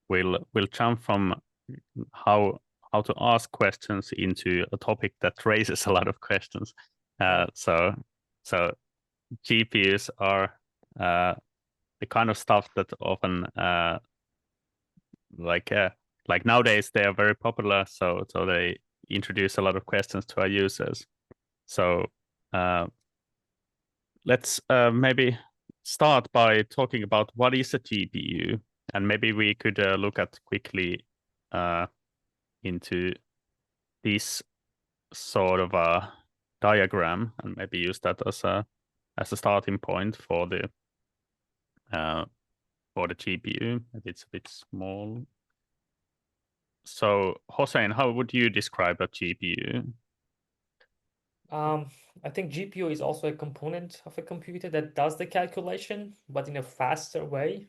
we'll jump from how to ask questions into a topic that raises a lot of questions. So GPUs are the kind of stuff that often like nowadays they are very popular, so they introduce a lot of questions to our users. So let's maybe start by talking about what is a GPU, and maybe we could look at quickly into this sort of a diagram and maybe use that as a starting point for the GPU. Maybe it's a bit small. So Hossein, how would you describe a GPU? I think GPU is also a component of a computer that does the calculation, but in a faster way.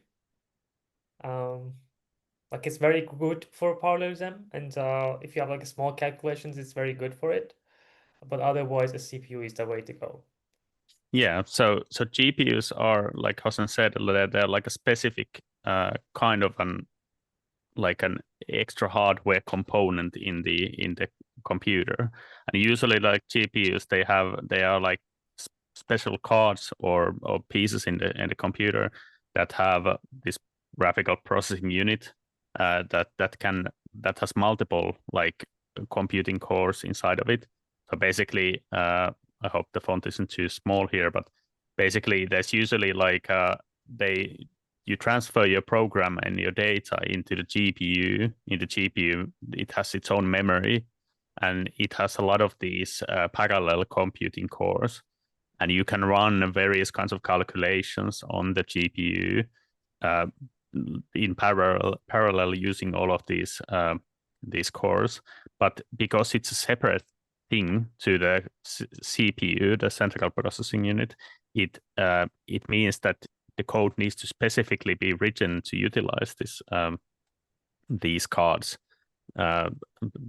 Like it's very good for parallelism, and if you have like a small calculations, it's very good for it. But otherwise, a CPU is the way to go. Yeah, so GPUs are, like Hossein said, they're like a specific kind of an extra hardware component in the computer. And usually like GPUs, they are like special cards or pieces in the computer that have this graphical processing unit that has multiple like computing cores inside of it. So basically, I hope the font isn't too small here, but basically there's usually like you transfer your program and your data into the GPU. In the GPU, it has its own memory, and it has a lot of these parallel computing cores. And you can run various kinds of calculations on the GPU in parallel using all of these cores. But because it's a separate thing to the CPU, the central processing unit, it means that the code needs to specifically be written to utilize these cards,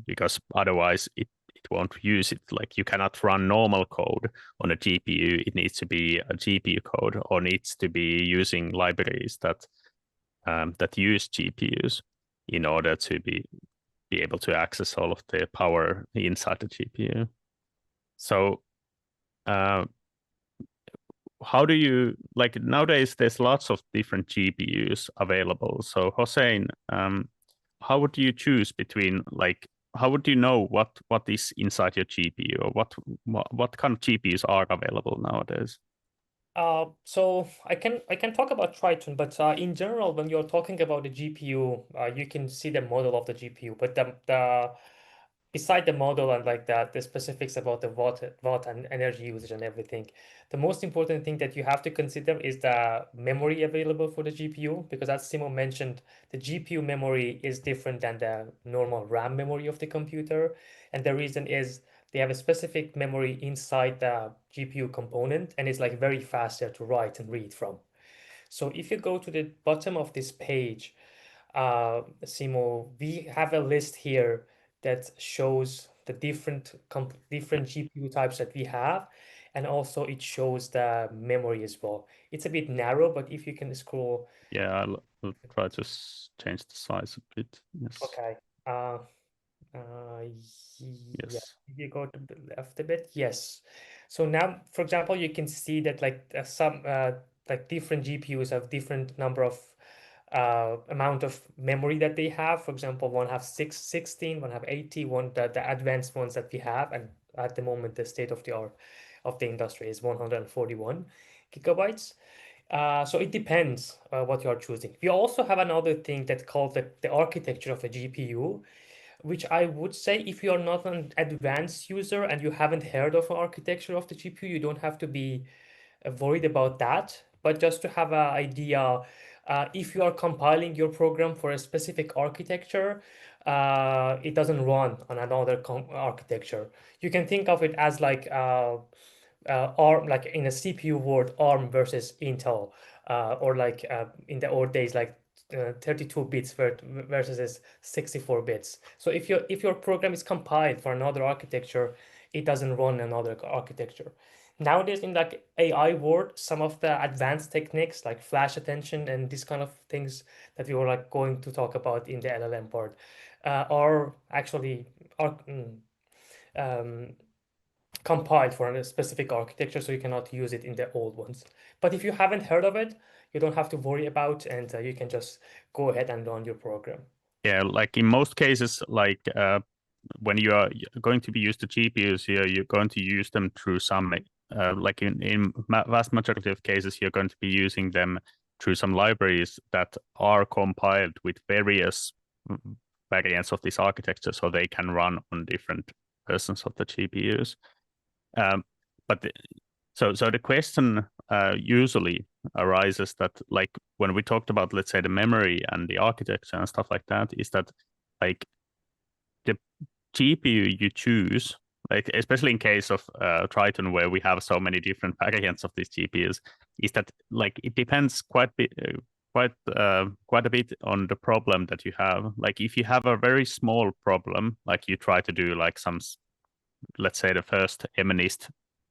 because otherwise it won't use it. Like you cannot run normal code on a GPU. It needs to be a GPU code, or needs to be using libraries that use GPUs in order to be able to access all of the power inside the GPU. So how do you, like, nowadays there's lots of different GPUs available. So Hossein, how would you choose between, like, how would you know what is inside your GPU, or what kind of GPUs are available nowadays? So I can talk about Triton, but in general, when you're talking about the GPU, you can see the model of the GPU, but the beside the model and like that, the specifics about the watt and energy usage and everything, the most important thing that you have to consider is the memory available for the GPU, because as Simo mentioned, the GPU memory is different than the normal RAM memory of the computer, and the reason is they have a specific memory inside the GPU component, and it's like very faster to write and read from. So if you go to the bottom of this page, Simo, we have a list here that shows the different GPU types that we have, and also it shows the memory as well. It's a bit narrow, but if you can scroll, Yeah, I'll try to change the size a bit. Yes. okay. Uh, yeah, Yes. if you go to the left a bit, yes. So now, for example, you can see that like some like different GPUs have different number of amount of memory that they have. For example, one have 16, one have 80, one the advanced ones that we have, and at the moment the state of the art of the industry is 141 gigabytes. So it depends what you are choosing. We also have another thing that called the architecture of a GPU, which I would say if you are not an advanced user and you haven't heard of an architecture of the GPU, you don't have to be worried about that. But just to have an idea, if you are compiling your program for a specific architecture, it doesn't run on another architecture. You can think of it as like ARM, like in a CPU world, ARM versus Intel, or like in the old days, like 32 bits versus 64 bits. So if your program is compiled for another architecture, it doesn't run another architecture. nowadays in like AI world, some of the advanced techniques like flash attention and these kind of things that we were like going to talk about in the LLM part are actually are um, compiled for a specific architecture, so you cannot use it in the old ones. But if you haven't heard of it, you don't have to worry about, and you can just go ahead and run your program. Yeah, like in most cases, like when you are going to be used to GPUs here, you're going to use them through some, like in vast majority of cases, you're going to be using them through some libraries that are compiled with various variants of this architecture, so they can run on different versions of the GPUs. But so the question usually arises that, like when we talked about, let's say, the memory and the architecture and stuff like that, is that like the GPU you choose, like especially in case of Triton, where we have so many different variants of these GPUs, is that like it depends quite a bit on the problem that you have. Like if you have a very small problem, like you try to do like some, let's say the first MNIST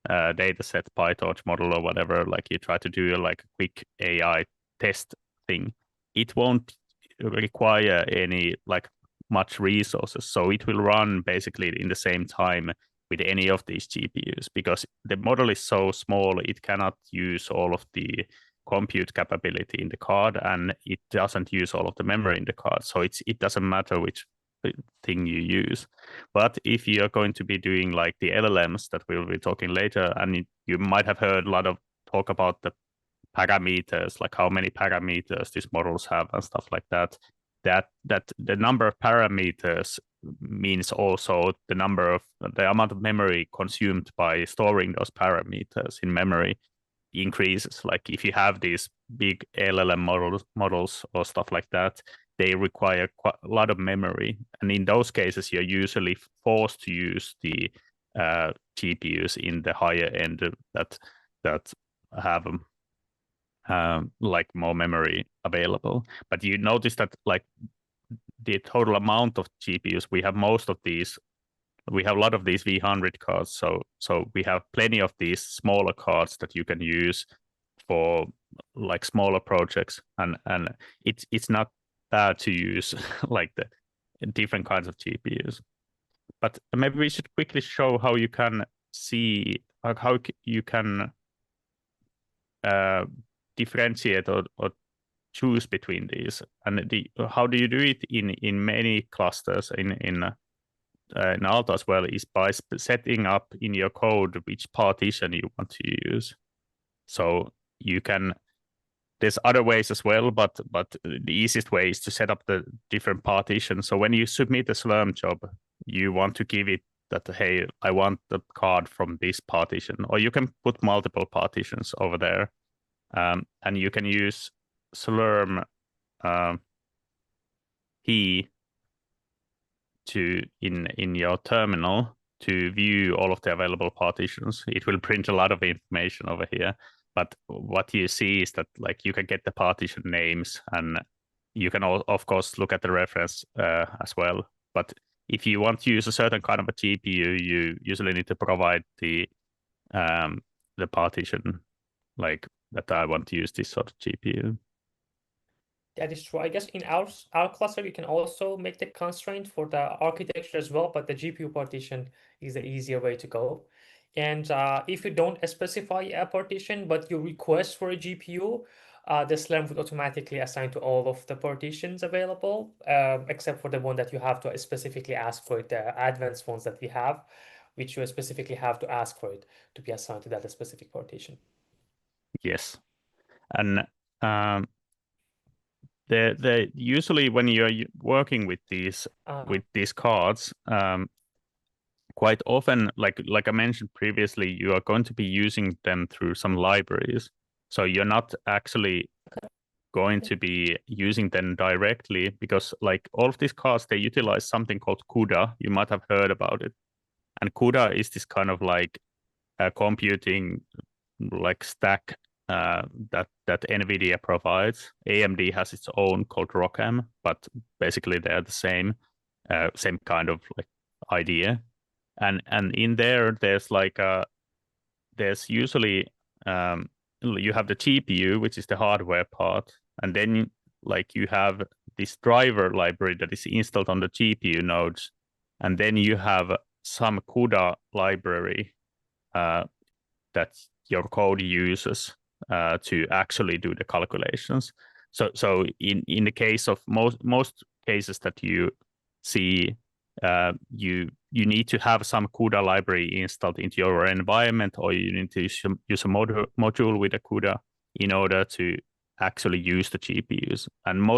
data set PyTorch model or whatever, like you try to do like a quick AI test thing, it won't require any like much resources. So it will run basically in the same time with any of these GPUs, because the model is so small, it cannot use all of the compute capability in the card, and it doesn't use all of the memory in the card. So it doesn't matter which thing you use. But if you're going to be doing like the LLMs that we'll be talking later, and you might have heard a lot of talk about the parameters, like how many parameters these models have and stuff like that, that the number of parameters means also the amount of memory consumed by storing those parameters in memory increases. Like if you have these big LLM models or stuff like that, they require quite a lot of memory, and in those cases, you're usually forced to use the GPUs in the higher end that have like more memory available. But you notice that like the total amount of GPUs, we have a lot of these V100 cards, so we have plenty of these smaller cards that you can use for like smaller projects, and it's not bad to use like the different kinds of GPUs. But maybe we should quickly show how you can see how you can differentiate or choose between these, and how do you do it in many clusters in Aalto as well, is by setting up in your code which partition you want to use. So you can, there's other ways as well, but the easiest way is to set up the different partitions. So when you submit a Slurm job, you want to give it that, hey, I want the card from this partition, or you can put multiple partitions over there, and you can use Slurm key to in your terminal to view all of the available partitions. It will print a lot of information over here, but what you see is that like you can get the partition names, and you can of course look at the reference as well. But if you want to use a certain kind of a GPU, you usually need to provide the partition, like that I want to use this sort of GPU. That is true. I guess in our cluster, you can also make the constraint for the architecture as well, but the GPU partition is the easier way to go. And if you don't specify a partition, but you request for a GPU, the Slurm would automatically assign to all of the partitions available, except for the one that you have to specifically ask for it, the advanced ones that we have, which you specifically have to ask for it to be assigned to that specific partition. Yes, and the usually when you're working with these cards, quite often, like I mentioned previously, you are going to be using them through some libraries. So you're not actually going to be using them directly, because like all of these cards, they utilize something called CUDA. You might have heard about it. And CUDA is this kind of like computing like stack that NVIDIA provides. AMD has its own called ROCm, but basically they're the same kind of like idea. And in there's like there's usually you have the GPU, which is the hardware part, and then like you have this driver library that is installed on the GPU nodes, and then you have some CUDA library that your code uses to actually do the calculations. So in the case of most cases that you see, you need to have some CUDA library installed into your environment, or you need to use a module with a CUDA in order to actually use the GPUs. And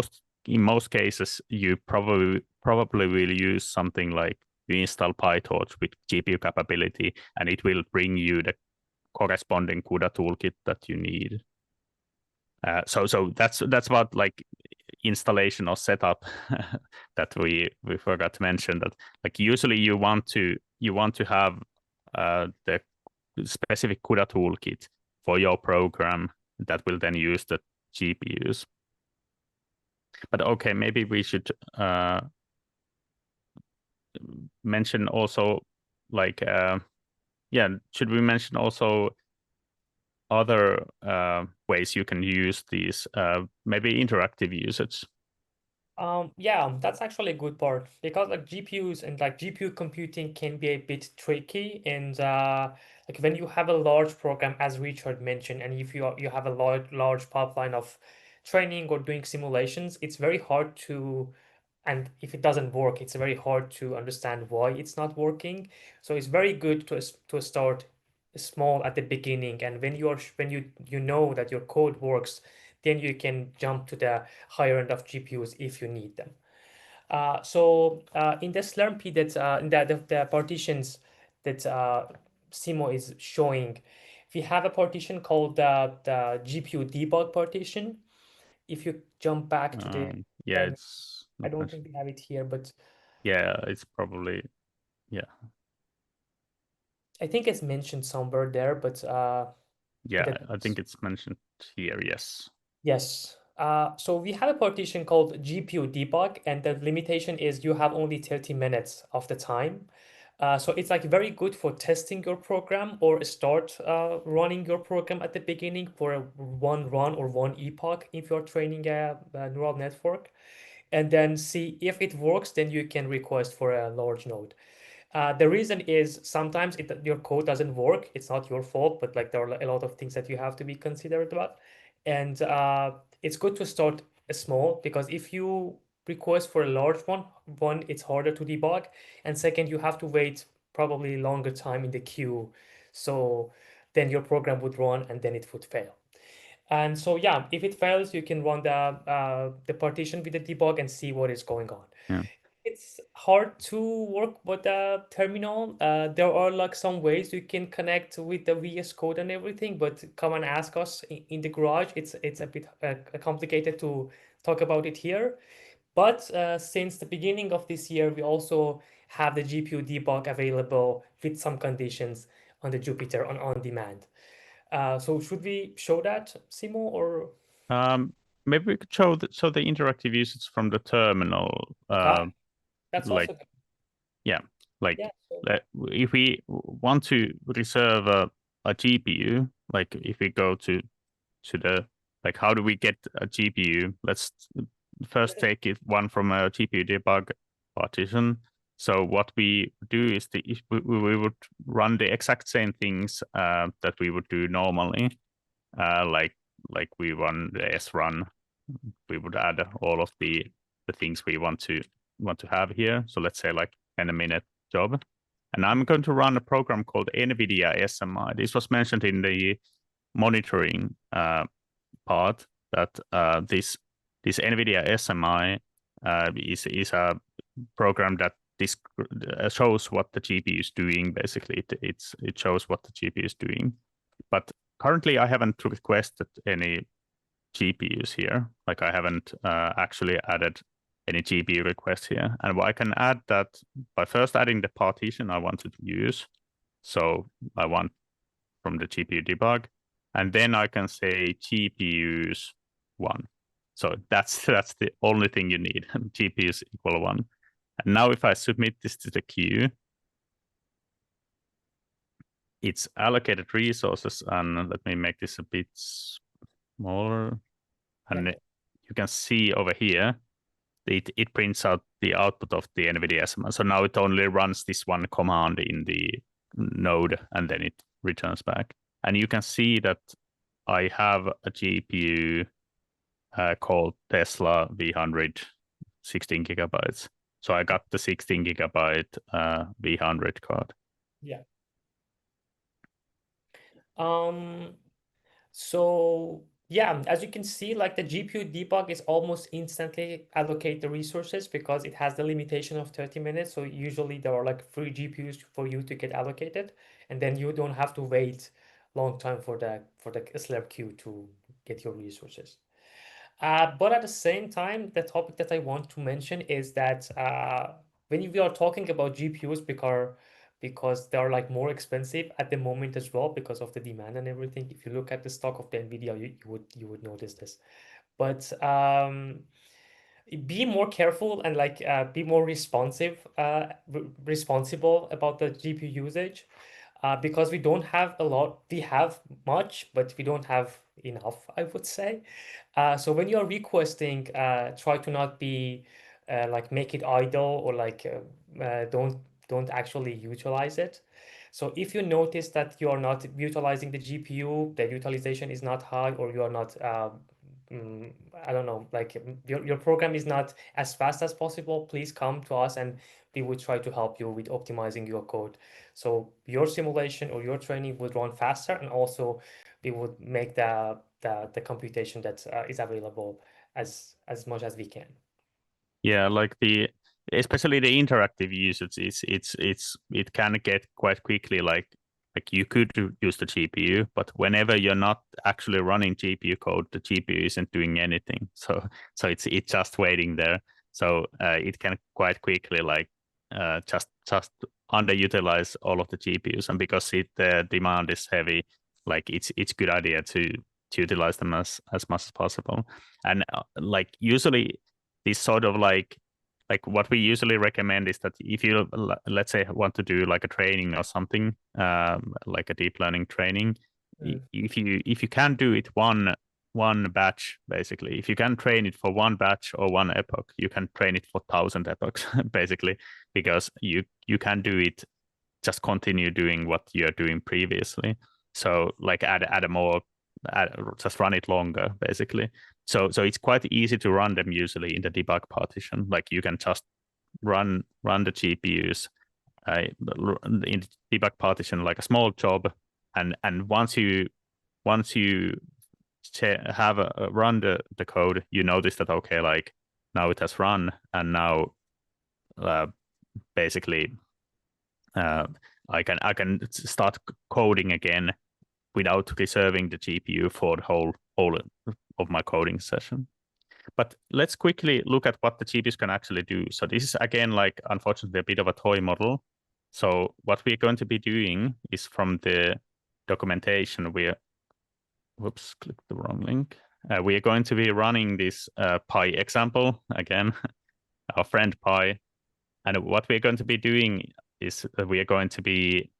in most cases, you probably will use something like you install PyTorch with GPU capability, and it will bring you the corresponding CUDA toolkit that you need. So that's about like installation or setup that we forgot to mention. That like usually you want to have the specific CUDA toolkit for your program that will then use the GPUs. But okay, maybe we should mention also like should we mention also other ways you can use these, maybe interactive usage? Yeah, that's actually a good part because like GPUs and like GPU computing can be a bit tricky, and like when you have a large program, as Richard mentioned, and if you have a large pipeline of training or doing simulations, it's very hard to, and if it doesn't work, it's very hard to understand why it's not working. So it's very good to start small at the beginning, and when you know that your code works, then you can jump to the higher end of GPUs if you need them. In the Slurm P that in the partitions that Simo is showing, we have a partition called the GPU debug partition. If you jump back to the Yeah, it's I not don't mentioned. think we have it here, but Yeah, it's probably, yeah. I think it's mentioned somewhere there, but in Yeah, the I think it's mentioned here, yes. yes. So we have a partition called GPU debug, and the limitation is you have only 30 minutes of the time. So it's like very good for testing your program or start running your program at the beginning for one run or one epoch if you're training a neural network, and then see if it works, then you can request for a large node. The reason is sometimes your code doesn't work. It's not your fault, but like there are a lot of things that you have to be considerate about. And it's good to start small because if you request for a large one, it's harder to debug. And second, you have to wait probably longer time in the queue. So then your program would run and then it would fail. And so yeah, if it fails, you can run the partition with the debug and see what is going on. Yeah. It's hard to work with the terminal. There are like some ways you can connect with the VS Code and everything, but come and ask us in the garage. It's a bit complicated to talk about it here. But since the beginning of this year, we also have the GPU debug available with some conditions on the Jupyter on demand. So should we show that, Simo, or Maybe we could show the interactive usage from the terminal. that's Like, also good. yeah, like Yeah. if we want to reserve a GPU, like if we go to the, like, how do we get a GPU? Let's first take it one from a GPU debug partition. So what we do is we would run the exact same things that we would do normally, like we run the srun. We would add all of the things we want to have here. So let's say like 10-minute job. And I'm going to run a program called NVIDIA SMI. This was mentioned in the monitoring part, that this NVIDIA SMI is a program that shows what the GPU is doing. Basically, it shows what the GPU is doing. But currently, I haven't requested any GPUs here. Like I haven't actually added any GPU requests here. And I can add that by first adding the partition I wanted to use. So I want from the GPU debug, and then I can say GPUs 1. So that's the only thing you need. GPUs equal 1. And now if I submit this to the queue, its allocated resources, and let me make this a bit smaller, and you can see over here it prints out the output of the NVIDIA SMA. So now it only runs this one command in the node, and then it returns back. And you can see that I have a GPU called Tesla V100, 16 gigabytes. So I got the 16 gigabyte V100 card. Yeah. So yeah, as you can see, like the GPU debug is almost instantly allocate the resources because it has the limitation of 30 minutes. So usually there are like 3 GPUs for you to get allocated, and then you don't have to wait long time for the Slurm queue to get your resources. But at the same time, the topic that I want to mention is that when we are talking about GPUs, because they are like more expensive at the moment as well because of the demand and everything. If you look at the stock of the Nvidia, you would notice this. But be more careful and like be more responsible about the GPU usage. Because we don't have a lot, we have much, but we don't have enough, I would say. So when you're requesting, try to not be like make it idle or like don't actually utilize it. So if you notice that you are not utilizing the GPU, the utilization is not high, or you are not I don't know, like your program is not as fast as possible, please come to us and we will try to help you with optimizing your code. So your simulation or your training would run faster, and also we would make the computation that is available as much as we can. Yeah, like especially the interactive usage, it can get quite quickly like you could use the GPU, but whenever you're not actually running GPU code, the GPU isn't doing anything. So it's just waiting there. So it can quite quickly like just underutilize all of the GPUs, and because the demand is heavy, like it's good idea to utilize them as much as possible. And like usually this sort of like what we usually recommend is that if you let's say want to do like a training or something, like a deep learning training, if you can do it one batch, basically, if you can train it for one batch or one epoch, you can train it for 1,000 epochs basically, because you can do it, just continue doing what you're doing previously. So like add a more, just run it longer basically. So it's quite easy to run them usually in the debug partition. Like you can just run the GPUs in the debug partition like a small job, and once you have run the code, you notice that okay, like now it has run, and now basically I can start coding again without reserving the GPU for the whole of my coding session. But let's quickly look at what the GPUs can actually do. So this is again, like, unfortunately, a bit of a toy model. So what we're going to be doing is from the documentation, whoops, clicked the wrong link. We are going to be running this Pi example again, our friend Pi. And what we're going to be doing is we are going to be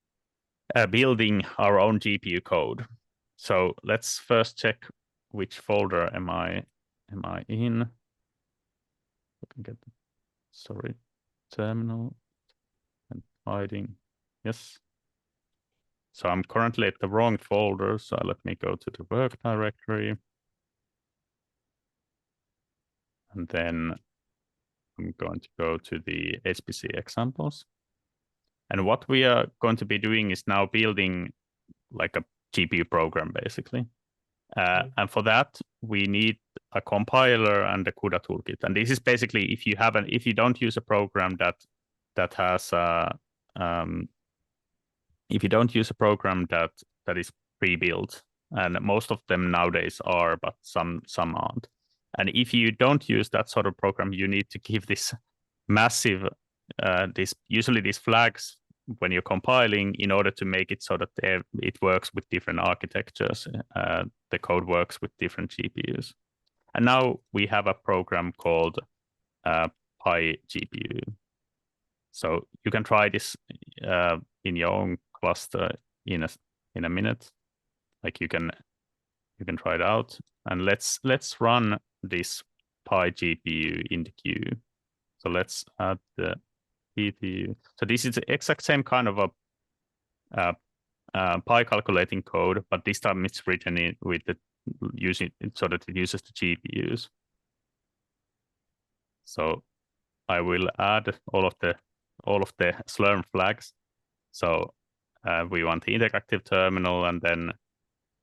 building our own GPU code. So let's first check which folder am I in. Sorry, terminal and hiding. Yes. So I'm currently at the wrong folder. So let me go to the work directory. And then I'm going to go to the HPC examples. And what we are going to be doing is now building like a GPU program, basically. And for that, we need a compiler and a CUDA toolkit. And this is basically if you don't use a program that has if you don't use a program that is pre-built, and most of them nowadays are, but some aren't. And if you don't use that sort of program, you need to give this massive usually these flags when you're compiling in order to make it so that it works with different architectures. The code works with different GPUs. And now we have a program called Pi GPU. So you can try this in your own cluster in a minute. Like you can try it out, and let's run this Pi GPU in the queue. So let's add the GPU. So this is the exact same kind of a Pi calculating code, but this time it's written in with the using it so that it uses the GPUs. So I will add all of the Slurm flags. So we want the interactive terminal, and then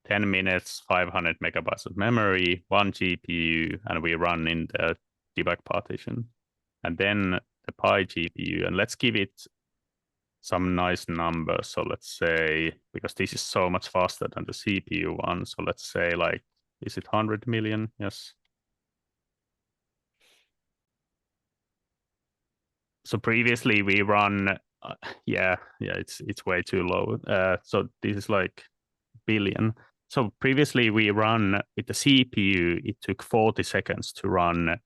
10 minutes, 500 megabytes of memory, 1 GPU, and we run in the debug partition. And then the Pi GPU, and let's give it some nice numbers. So let's say, because this is so much faster than the CPU one, so let's say like, is it 100 million? Yes. So previously we run, it's way too low. So this is like billion. So previously we run with the CPU, it took 40 seconds to run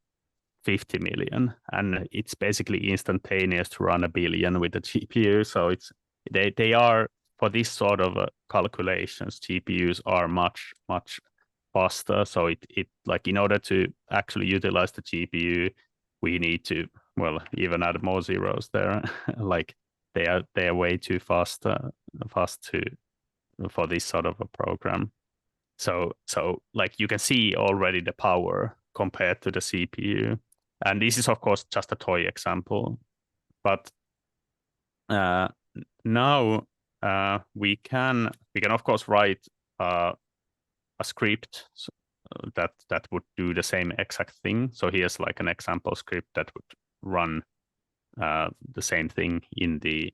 50 million, and it's basically instantaneous to run a billion with the GPU. So they are, for this sort of calculations, GPUs are much faster. So it like, in order to actually utilize the GPU, we need to, well, even add more zeros there. Like they are way too fast for this sort of a program. So like you can see already the power compared to the CPU. And this is of course just a toy example, but now we can of course write a script that would do the same exact thing. So here's like an example script that would run the same thing in the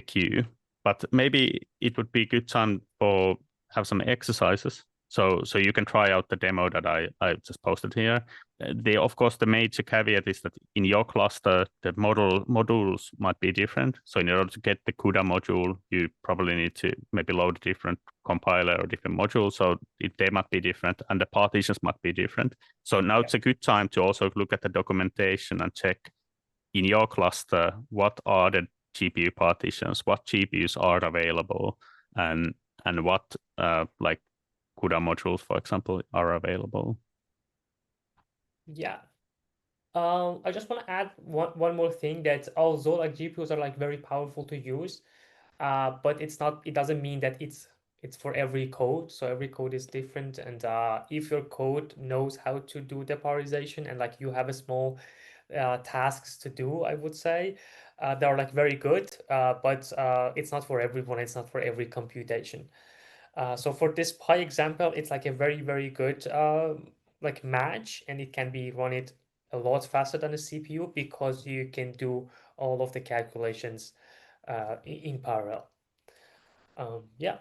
queue. But maybe it would be a good time for have some exercises. So you can try out the demo that I just posted here. Of course, the major caveat is that in your cluster, the modules might be different. So in order to get the CUDA module, you probably need to maybe load a different compiler or different module. So they might be different, and the partitions might be different. So now it's a good time to also look at the documentation and check in your cluster what are the GPU partitions, what GPUs are available, and what like CUDA modules, for example, are available. Yeah. I just want to add one more thing, that although like GPUs are like very powerful to use, but it doesn't mean that it's for every code. So every code is different, and if your code knows how to do the parallelization, and like you have a small tasks to do, I would say they are like very good, but it's not for everyone. It's not for every computation. So for this Pi example, it's like a very good like match, and it can be run it a lot faster than a CPU because you can do all of the calculations in parallel. Yeah.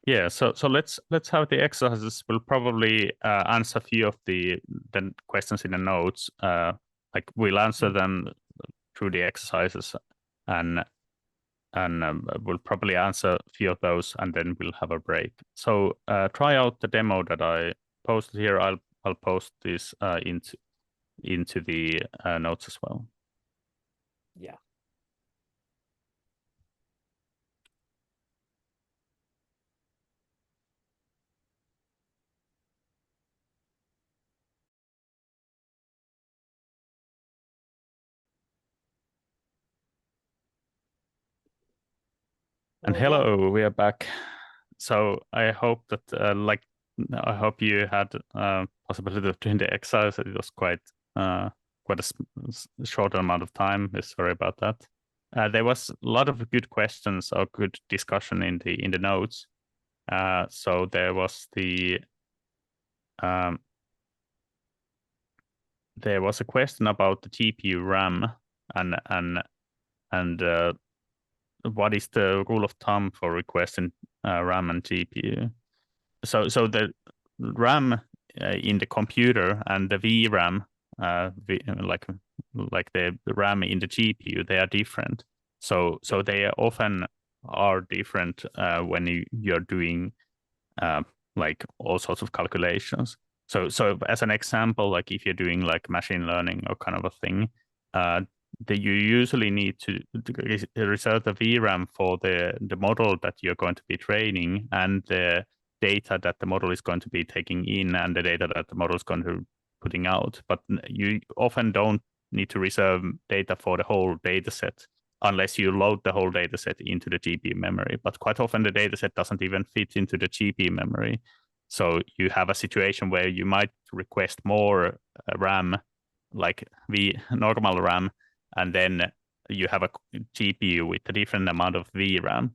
Yeah, so let's have the exercises. We'll probably answer a few of the questions in the notes. Like we'll answer them through the exercises, and we'll probably answer a few of those, and then we'll have a break. So try out the demo that I posted here. I'll post this into the notes as well. Yeah. And hello, we are back. So I hope that I hope you had possibility of doing the exercise. It was quite a short amount of time. Sorry about that. There was a lot of good questions or good discussion in the notes. So there was there was a question about the GPU RAM and what is the rule of thumb for requesting RAM and GPU. So the RAM in the computer and the VRAM, like the RAM in the GPU, they are different. So they often are different when you're doing like all sorts of calculations. So as an example, like if you're doing like machine learning or kind of a thing, you usually need to reserve the VRAM for the model that you're going to be training, and the data that the model is going to be taking in, and the data that the model is going to putting out. But you often don't need to reserve data for the whole data set unless you load the whole data set into the GPU memory. But quite often the data set doesn't even fit into the GPU memory. So you have a situation where you might request more RAM, like normal RAM, and then you have a GPU with a different amount of VRAM.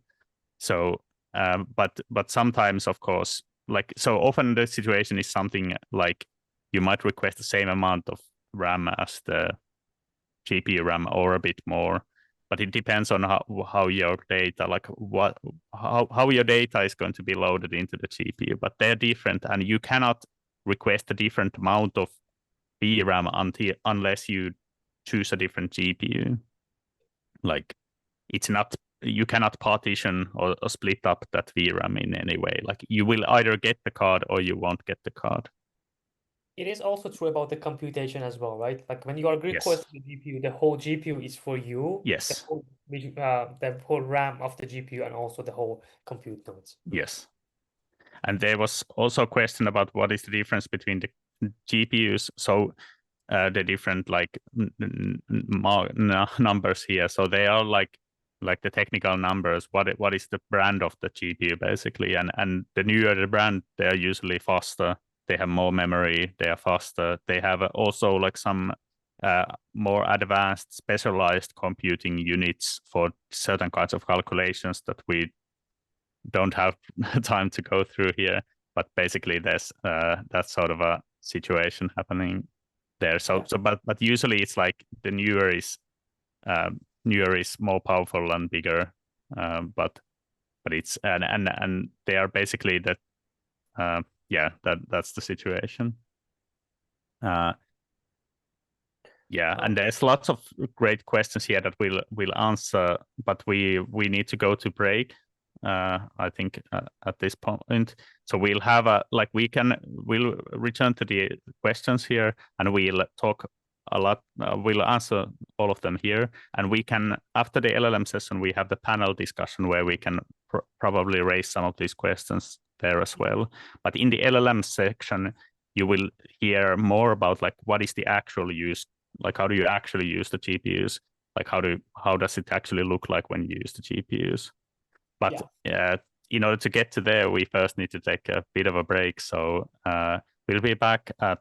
So, but sometimes, of course, like, so often the situation is something like you might request the same amount of RAM as the GPU RAM or a bit more, but it depends on how your data, like how your data is going to be loaded into the GPU. But they're different, and you cannot request a different amount of VRAM unless you choose a different GPU. Like, it's not, you cannot partition or split up that VRAM in any way. Like, you will either get the card or you won't get the card. It is also true about the computation as well, right? Like when you are requesting the GPU, the whole GPU is for you. Yes. The whole RAM of the GPU and also the whole compute nodes. Yes. And there was also a question about what is the difference between the GPUs. So the different like numbers here. So they are like the technical numbers. What is the brand of the GPU basically? And the newer the brand, they are usually faster. They have more memory. They are faster. They have also like some more advanced, specialized computing units for certain kinds of calculations that we don't have time to go through here. But basically, there's that sort of a situation happening there. But usually it's like the newer is more powerful and bigger. But it's and they are basically that. That's the situation. And there's lots of great questions here that we'll answer, but we need to go to break. I think at this point, so we'll have we'll return to the questions here, and we'll talk a lot. We'll answer all of them here, and we can, after the LLM session, we have the panel discussion where we can probably raise some of these questions there as well. But in the LLM section, you will hear more about like what is the actual use, like how do you actually use the GPUs, like how does it actually look like when you use the GPUs. But in order to get to there, we first need to take a bit of a break. So we'll be back at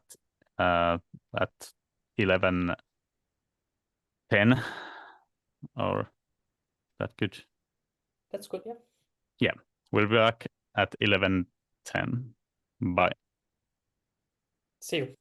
11:10, or is that good? That's good, yeah. Yeah, we'll be back at 11:10. Bye. See you.